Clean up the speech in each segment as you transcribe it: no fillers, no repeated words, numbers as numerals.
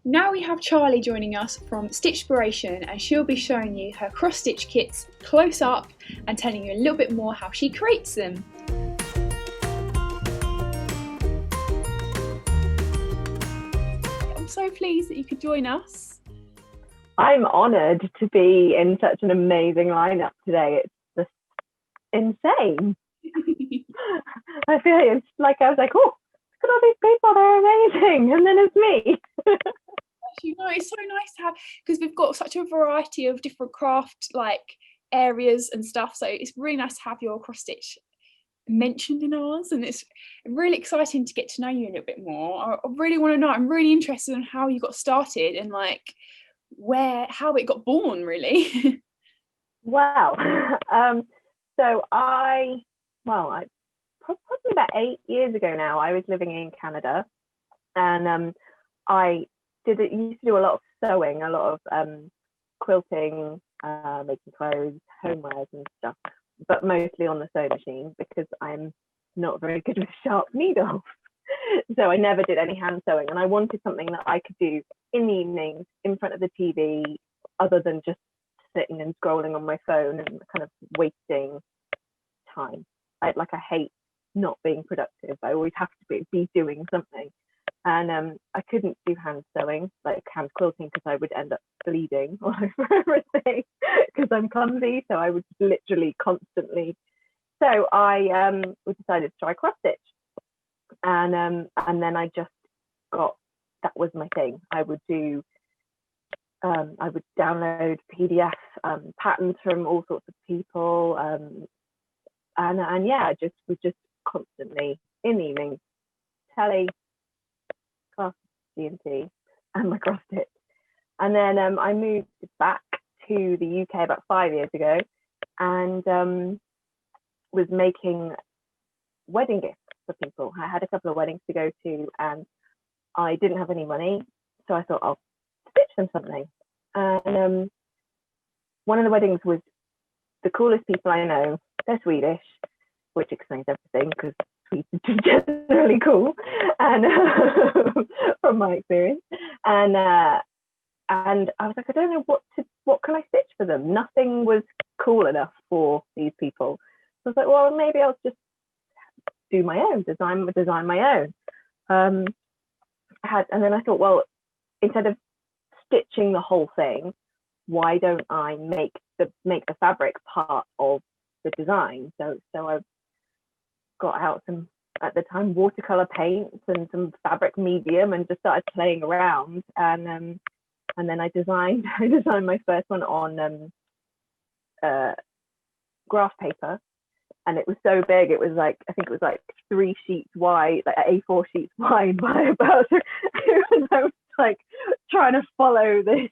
Now we have Charlie joining us from Stitchsperation, and she'll be showing you her cross-stitch kits close up and telling you a little bit more how she creates them. I'm so pleased that you could join us. I'm honoured to be in such an amazing lineup today. It's just insane. I feel it's like I was like, oh, look at all these people, they're amazing, and then it's me. You know, it's so nice to have, because we've got such a variety of different craft areas and stuff, so it's really nice to have your cross stitch mentioned in ours, and it's really exciting to get to know you a little bit more. I really want to know, I'm really interested in how you got started and how it got born, really. Wow. So I probably about 8 years ago now, I was living in Canada, and I used to do a lot of sewing, a lot of quilting, making clothes, homewares and stuff, but mostly on the sewing machine because I'm not very good with sharp needles. So I never did any hand sewing, and I wanted something that I could do in the evenings in front of the TV, other than just sitting and scrolling on my phone and kind of wasting time. I hate not being productive. I always have to be doing something. And I couldn't do hand sewing, like hand quilting, because I would end up bleeding all over everything because I'm clumsy. So I would literally constantly. So I decided to try cross stitch, and then I just that was my thing. I would download PDF patterns from all sorts of people, and yeah, I was just constantly in the evenings, telly, class, D&T, and my cross stitch. And then I moved back to the UK about 5 years ago, and was making wedding gifts for people. I had a couple of weddings to go to, and I didn't have any money, so I thought I'll stitch them something. And one of the weddings was the coolest people I know. They're Swedish, which explains everything because Swedes are generally cool, and from my experience. And I was like, I don't know what can I stitch for them. Nothing was cool enough for these people. So I was like, well, maybe I'll just do my own, design my own. And then I thought, well, instead of stitching the whole thing, why don't I make the fabric part of the design? So I got out some, at the time, watercolor paints and some fabric medium, and just started playing around. And then I designed my first one on graph paper, and it was so big. It was like, I think it was like 3 sheets wide, like A4 sheets wide by about. I was like trying to follow this,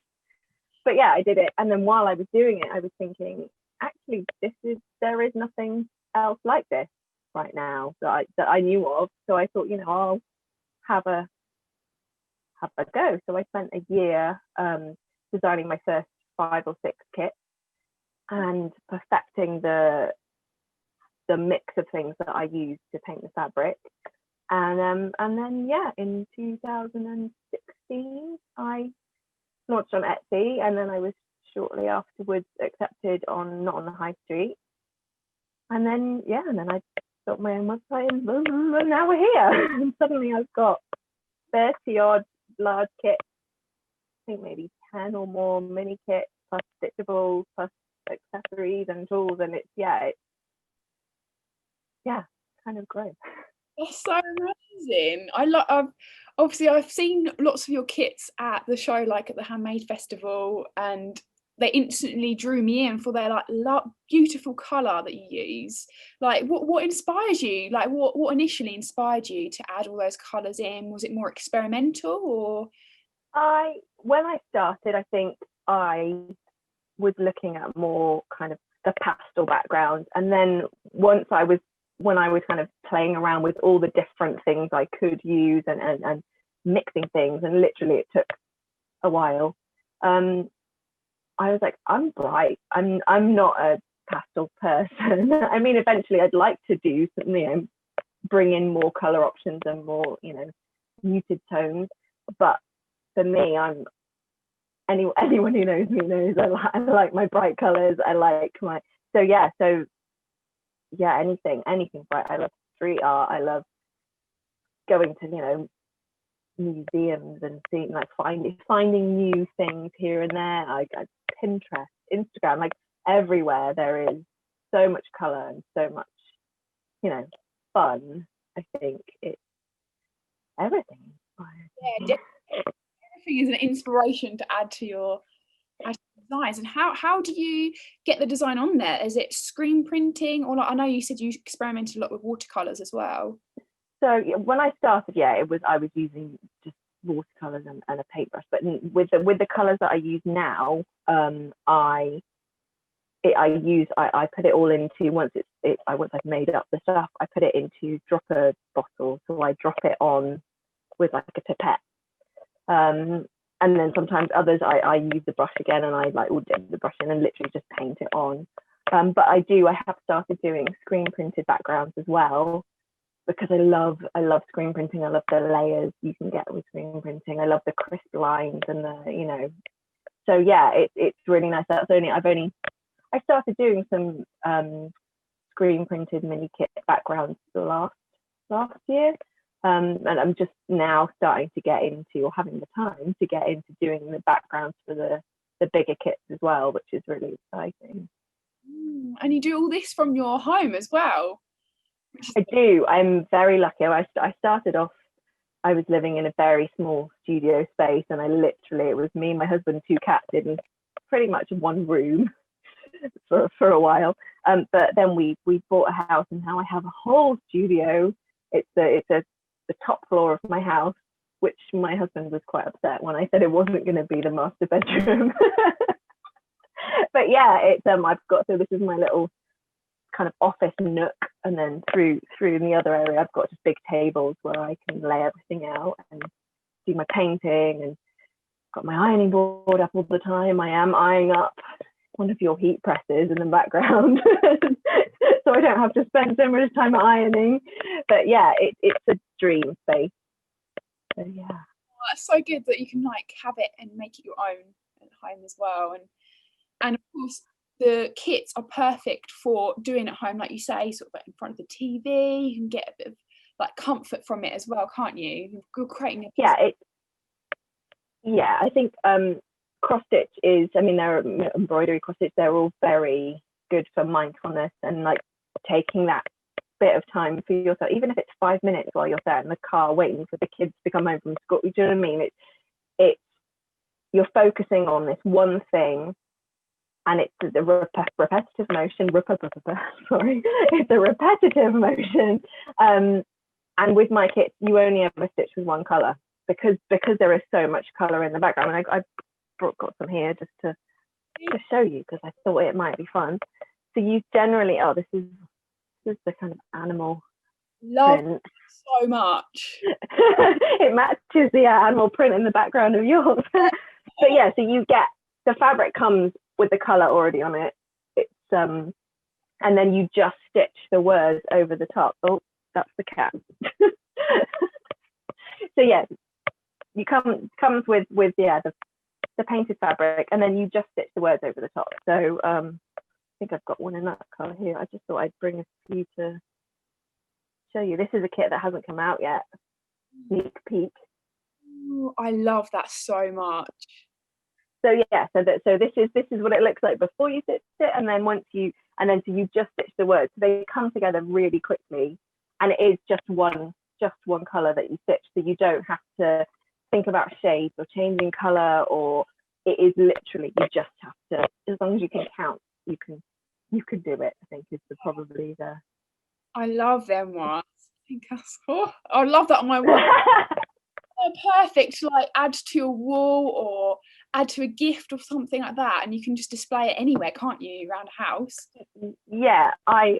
but yeah, I did it. And then while I was doing it, I was thinking, actually, there is nothing else like this right now that I knew of. So I thought, I'll have a go. So I spent a year designing my first 5 or 6 kits and perfecting the mix of things that I used to paint the fabric. And then yeah, in 2016 I launched on Etsy, and then I was shortly afterwards accepted not on the high street. And then I built my own website, and now we're here. And suddenly I've got 30 odd large kits, I think maybe 10 or more mini kits, plus stitchables, plus accessories and tools, and it's kind of great. That's so amazing. I've seen lots of your kits at the show, like at the Handmade Festival, and they instantly drew me in for their beautiful colour that you use. Like, what inspires you? Like, what initially inspired you to add all those colours in? Was it more experimental, or? When I started, I think I was looking at more kind of the pastel background, and then when I was kind of playing around with all the different things I could use and mixing things, and literally it took a while. I was like, I'm bright. I'm not a pastel person. I mean, eventually I'd like to do something, bring in more color options and more, muted tones. But for me, anyone who knows me knows I like my bright colors. I like my anything bright. I love street art. I love going to museums and seeing, like, finding new things here and there. I Pinterest, Instagram, like everywhere there is so much color and so much fun. I think it's everything. Yeah, everything is an inspiration to add to your designs. And how do you get the design on there? Is it screen printing, or, like, I know you said you experimented a lot with watercolors as well? So when I started, I was using just watercolors and a paintbrush. But with the colors that I use now, I put it all into, once I've made up the stuff, I put it into dropper bottles. So I drop it on with like a pipette. And then sometimes others I use the brush again, and I like will dip the brush in and literally just paint it on. But I have started doing screen printed backgrounds as well, because I love screen printing. I love the layers you can get with screen printing. I love the crisp lines and the so yeah, it's really nice. I started doing some screen printed mini kit backgrounds last year. And I'm just now starting to get into, or having the time to get into, doing the backgrounds for the bigger kits as well, which is really exciting. And you do all this from your home as well? I do. I'm very lucky. I started off, I was living in a very small studio space, and it was me, my husband, 2 cats in pretty much one room for a while. But then we bought a house, and now I have a whole studio. It's the top floor of my house, which my husband was quite upset when I said it wasn't going to be the master bedroom. But yeah, so this is my little kind of office nook, and then through in the other area I've got just big tables where I can lay everything out and do my painting, and got my ironing board up all the time. I am eyeing up one of your heat presses in the background so I don't have to spend so much time ironing. But yeah, it's a dream space. So yeah. Well, that's so good that you can like have it and make it your own at home as well. And of course the kits are perfect for doing at home, like you say, sort of like in front of the TV. You can get a bit of like comfort from it as well, can't you? You're creating I think cross stitch is, there are embroidery, cross stitch, they're all very good for mindfulness and like taking that bit of time for yourself, even if it's 5 minutes while you're there in the car waiting for the kids to come home from school. Do you know what I mean? It's you're focusing on this one thing, and it's the repetitive motion. Sorry, it's a repetitive motion. And with my kits, you only ever stitch with one color because there is so much color in the background. And I got some here just to show you, because I thought it might be fun. So you generally, this is the kind of animal print. So much. It matches the animal print in the background of yours. So yeah, so you get, the fabric comes with the color already on it. It's and then you just stitch the words over the top. Oh, that's the cat. So yeah, you comes with the painted fabric, and then you just stitch the words over the top. So I think I've got one in that color here. I just thought I'd bring a few to show you. This is a kit that hasn't come out yet. Sneak peek. Ooh, I love that so much. So yeah, so this is what it looks like before you stitch it, and then so you just stitch the words. So they come together really quickly, and it is just one color that you stitch. So you don't have to think about shades or changing color, or it is literally, you just have to, as long as you can count, you can do it. I think is probably the. I love them ones. I think I love that on my wall. They're perfect to like add to your wall or add to a gift or something like that, and you can just display it anywhere, can't you, around a house? Yeah, I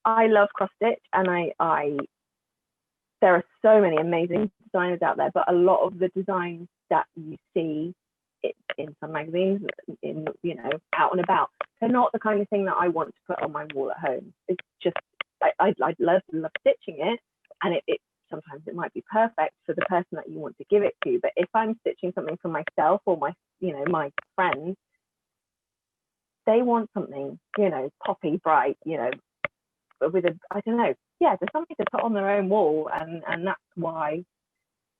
love cross stitch, and I there are so many amazing designers out there, but a lot of the designs that you see in some magazines, in out and about, they're not the kind of thing that I want to put on my wall at home. It's just I love stitching it, and it's sometimes it might be perfect for the person that you want to give it to, but if I'm stitching something for myself or my, you know, my friends, they want something, you know, poppy, bright, you know, but with a, I don't know, yeah, there's something to put on their own wall, and that's why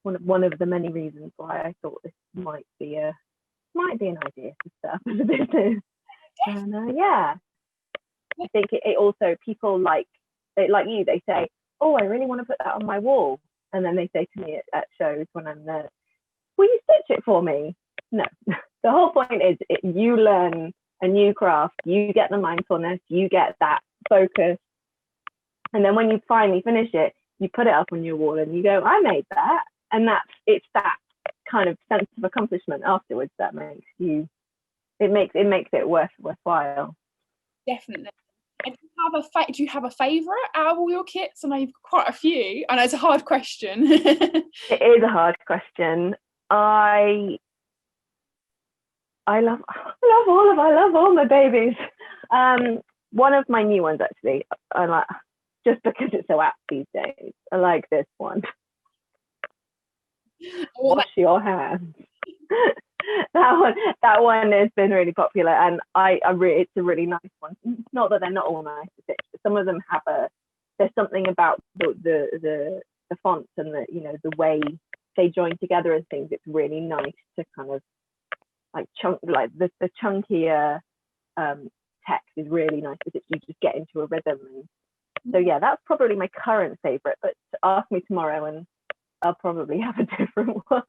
one of the many reasons why I thought this might be an idea to start up as a business. And yeah, I think it also, people like you, they say, oh, I really want to put that on my wall, and then they say to me at shows when I'm there, will you stitch it for me? No. The whole point is you learn a new craft, you get the mindfulness, you get that focus, and then when you finally finish it, you put it up on your wall and you go, I made that. And it's that kind of sense of accomplishment afterwards that makes you, it makes it worthwhile. Definitely. And do you have a favourite out of all your kits? I know you've got quite a few. I know it's a hard question. It is a hard question. I love all my babies. One of my new ones, actually, I like, just because it's so apt these days. I like this one. Wash your hands. that one has been really popular, and it's a really nice one. Not that they're not all nice to stitch, but some of them there's something about the fonts and the, you know, the way they join together and things. It's really nice to kind of like the chunkier text is really nice because you just get into a rhythm. And so yeah, that's probably my current favorite, but ask me tomorrow and I'll probably have a different one.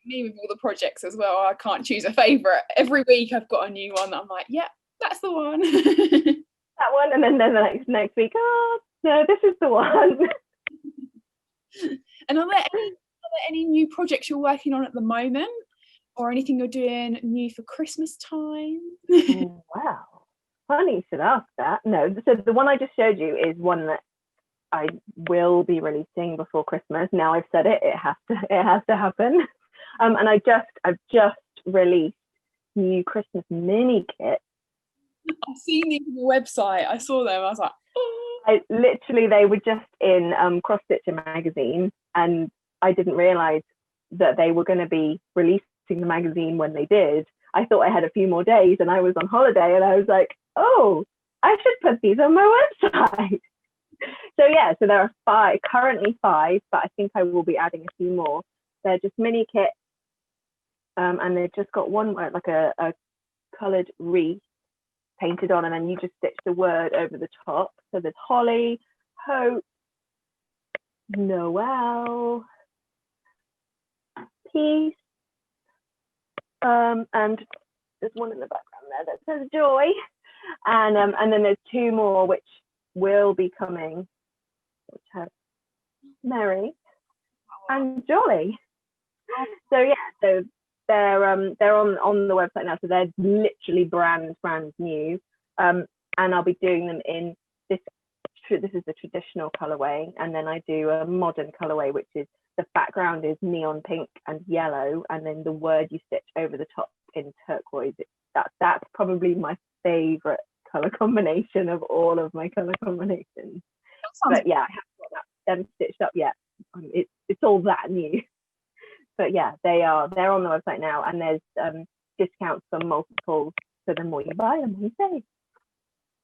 Me with all the projects as well, I can't choose a favorite. Every week I've got a new one that I'm like, yeah, that's the one. That one, and then the next week, oh no, this is the one. And are there any new projects you're working on at the moment, or anything you're doing new for Christmas time? Oh, wow, funny you should ask that. No, so the one I just showed you is one that I will be releasing before Christmas. Now I've said it, it has to happen. And I've just released new Christmas mini kits. I've seen these on the website. I saw them. I was like, oh. They were just in Cross Stitcher magazine, and I didn't realise that they were going to be releasing the magazine when they did. I thought I had a few more days, and I was on holiday, and I was like, oh, I should put these on my website. So yeah, so there are currently five, but I think I will be adding a few more. They're just mini kits, and they've just got one word, like a coloured wreath painted on, and then you just stitch the word over the top. So there's holly, hope, Noel, peace, and there's one in the background there that says joy, and then there's two more which will be coming, which have merry and jolly. So yeah, so they're on the website now, so they're literally brand new, and I'll be doing them in this is the traditional colorway, and then I do a modern colorway, which is the background is neon pink and yellow, and then the word you stitch over the top in turquoise. That's probably my favorite color combination of all of my color combinations. But yeah, I haven't got them stitched up yet. It's all that new. But yeah, they're on the website now, and there's discounts for multiples, so the more you buy, the more you save.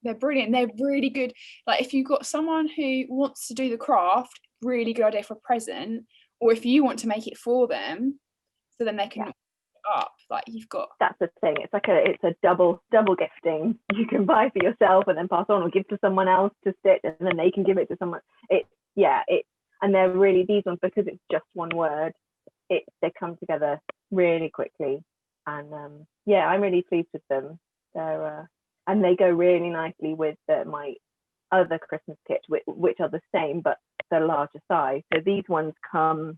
They're brilliant. They're really good. Like if you've got someone who wants to do the craft, really good idea for a present, or if you want to make it for them, so then they can up. Like you've got. That's the thing. It's like it's a double gifting. You can buy for yourself and then pass on, or give to someone else to stitch, and then they can give it to someone. And they're really, these ones, because it's just one word, they come together really quickly, and I'm really pleased with them. They're and they go really nicely with my other Christmas kits, which are the same but they're larger size. So these ones come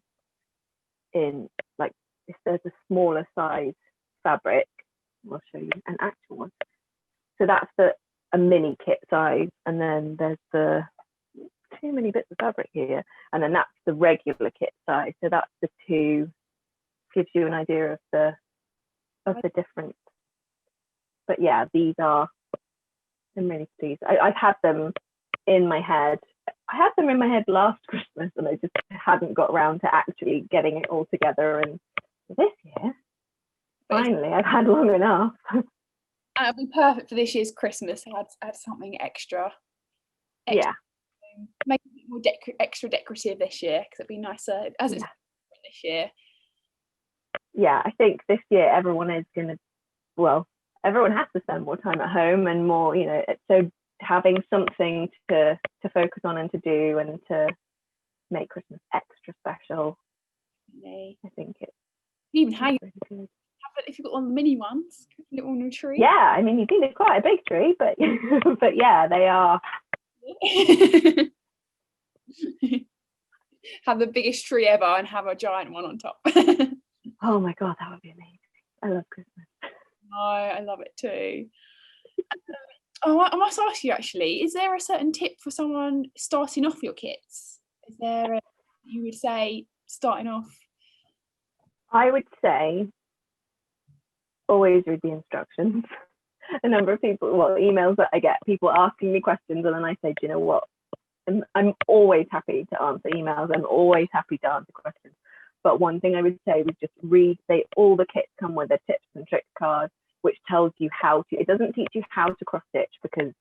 in, like, if there's a smaller size fabric, I'll show you an actual one. So that's a mini kit size, and then there's the too many bits of fabric here, and then that's the regular kit size. So that's the two, gives you an idea of the difference. But yeah, these are, I'm really pleased. I've had them in my head. I had them in my head last Christmas, Christmas, and I just hadn't got around to actually getting it all together. And this year, finally, I've had long enough. It'll be perfect for this year's Christmas. Add something extra. Yeah. Make it more extra decorative this year, because it'd be nicer as it's this year. Yeah, I think this year everyone is going to, everyone has to spend more time at home and more, so having something to focus on and to do and to make Christmas extra special. I think it's even hang really good. If you've got one of the mini ones, little new tree. Yeah, I mean, you need quite a big tree, but but yeah, they are. Have the biggest tree ever and have a giant one on top. Oh my god, that would be amazing. I love Christmas. I love it too. I must ask you, actually, is there a certain tip for someone starting off your kits? Is there you would say starting off? I would say always read the instructions. A number of people, emails that I get, people asking me questions, and then I say, do you know what? I'm always happy to answer emails. I'm always happy to answer questions. But one thing I would say was just read. All the kits come with a tips and tricks card, which tells you how to. It doesn't teach you how to cross stitch, because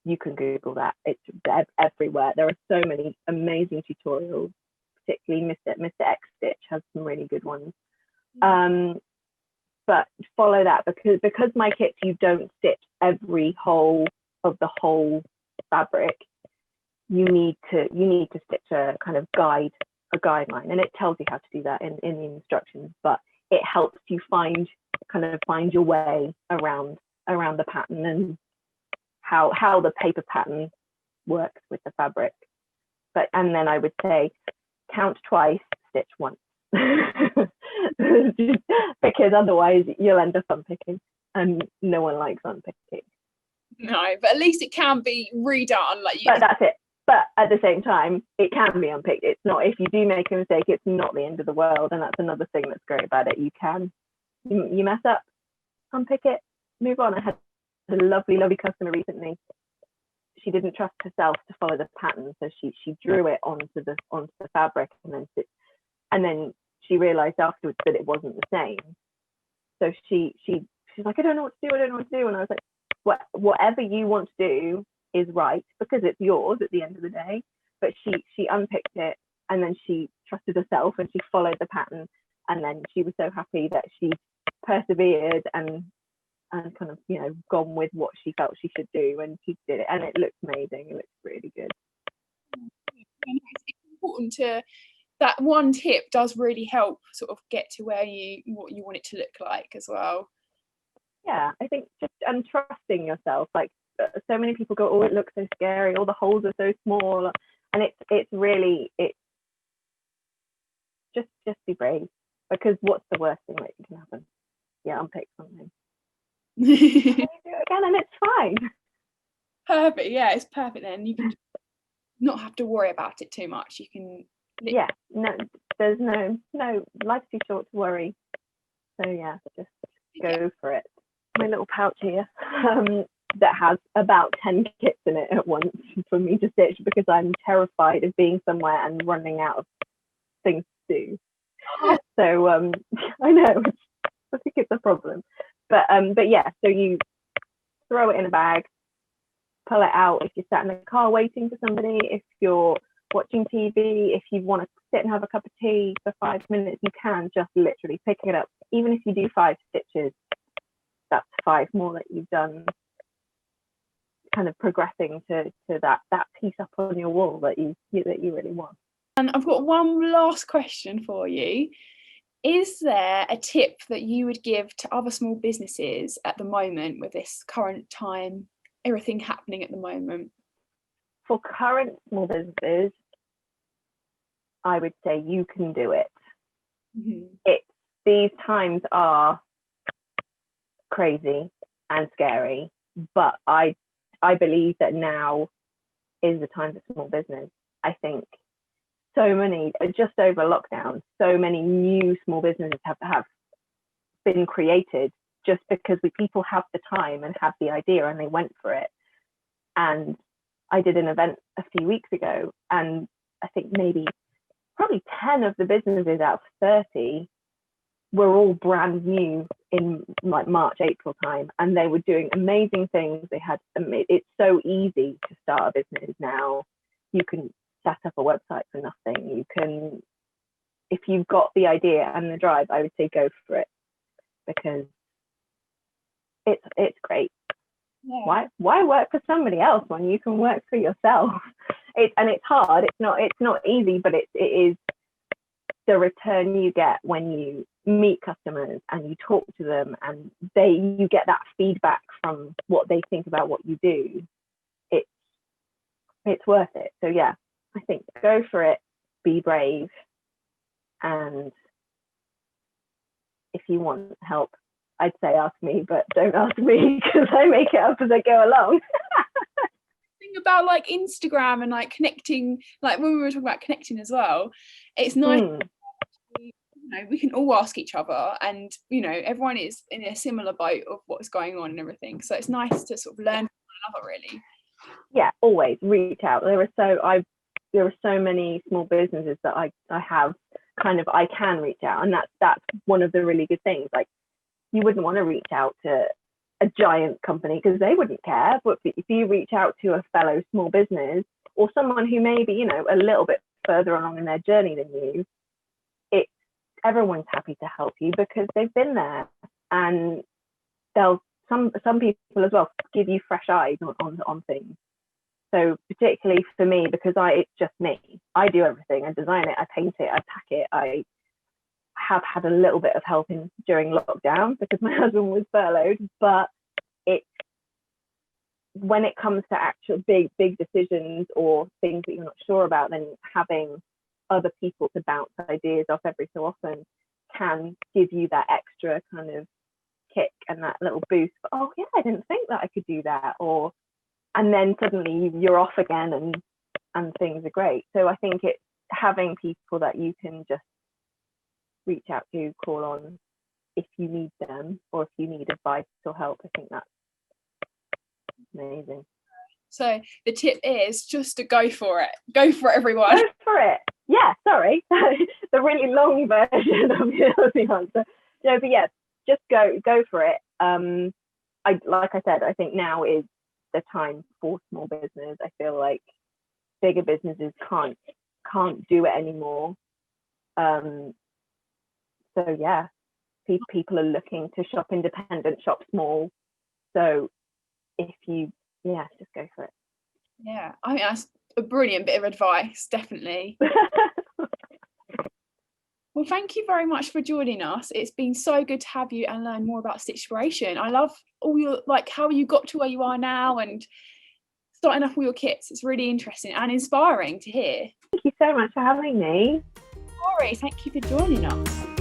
you can Google that. It's everywhere. There are so many amazing tutorials, particularly Mr. X Stitch has some really good ones. But follow that, because my kits, you don't stitch every hole of the whole fabric. You need to stitch a kind of guideline, and it tells you how to do that in the instructions, but it helps you find your way around the pattern and how the paper pattern works with the fabric. And then I would say count twice, stitch once. Because otherwise you'll end up unpicking, and no one likes unpicking. No, but at least it can be redone. But that's it. But at the same time, it can be unpicked. It's not, if you do make a mistake, it's not the end of the world. And that's another thing that's great about it. You mess up, unpick it, move on. I had a lovely customer recently. She didn't trust herself to follow the pattern, so she drew it onto the fabric, and then she realized afterwards that it wasn't the same. So she's like, I don't know what to do. And I was like, whatever you want to do is right, because it's yours at the end of the day. But she unpicked it, and then she trusted herself and she followed the pattern, and then she was so happy that she persevered and kind of gone with what she felt she should do, and she did it, and it looks amazing. It looks really good. It's important that one tip does really help sort of get to what you want it to look like as well. Yeah, I think just trusting yourself. Like, so many people go, oh, it looks so scary, all the holes are so small, and it's really just be brave, because what's the worst thing that can happen? Yeah, unpick something. You do it again, and it's fine. Perfect. Yeah, it's perfect. Then you can not have to worry about it too much. You can. Yeah, no, there's no life's too short to worry. So yeah, just go for it. My little pouch here that has about 10 kits in it at once for me to stitch, because I'm terrified of being somewhere and running out of things to do. So I know, I think it's a problem, but yeah, so you throw it in a bag, pull it out if you're sat in the car waiting for somebody, if you're watching TV, if you want to sit and have a cup of tea for 5 minutes, you can just literally pick it up. Even if you do 5 stitches, that's 5 more that you've done, kind of progressing to that piece up on your wall that you really want. And I've got one last question for you. Is there a tip that you would give to other small businesses at the moment, with this current time, everything happening at the moment? For current small businesses, I would say you can do it. Mm-hmm. These times are crazy and scary, but I believe that now is the time for small business. I think just over lockdown, so many new small businesses have been created just because people have the time and have the idea and they went for it. And I did an event a few weeks ago, and I think maybe probably 10 of the businesses out of 30 were all brand new in like March, April time, and they were doing amazing things. They had, it's so easy to start a business now. You can set up a website for nothing. You can, if you've got the idea and the drive, I would say go for it, because it's great. Yeah. Why work for somebody else when you can work for yourself? And it's hard. It's not easy, but it is the return you get when you meet customers and you talk to them, and you get that feedback from what they think about what you do. It's worth it. So yeah, I think go for it, be brave, and if you want help, I'd say ask me, but don't ask me because I make it up as I go along. Thing about like Instagram and like connecting, like when we were talking about connecting as well, it's nice. We can all ask each other, and everyone is in a similar boat of what's going on and everything. So it's nice to sort of learn from one another, really. Yeah, always reach out. There are so many small businesses that I have kind of, I can reach out, and that's one of the really good things. Like, you wouldn't want to reach out to a giant company because they wouldn't care, but if you reach out to a fellow small business or someone who may be a little bit further along in their journey than you, everyone's happy to help you because they've been there, and some people as well give you fresh eyes on things. So particularly for me, because it's just me, I do everything. I design it, I paint it, I pack it. I have had a little bit of help during lockdown because my husband was furloughed, but when it comes to actual big decisions or things that you're not sure about, then having other people to bounce ideas off every so often can give you that extra kind of kick and that little boost. Oh yeah, I didn't think that I could do that, and then suddenly you're off again and things are great. So I think it's having people that you can just reach out to, call on if you need them, or if you need advice or help. I think that's amazing. So the tip is just to go for it. Go for it, everyone. Go for it. Yeah, sorry. The really long version of the answer. No, but yeah, just go for it. Like I said, I think now is the time for small business. I feel like bigger businesses can't do it anymore. So yeah, people are looking to shop independent, shop small. So if you, just go for it. Yeah, I think that's a brilliant bit of advice, definitely. Well, thank you very much for joining us. It's been so good to have you and learn more about Stitchsperation. I love all your, how you got to where you are now and starting up all your kits. It's really interesting and inspiring to hear. Thank you so much for having me. Sorry, thank you for joining us.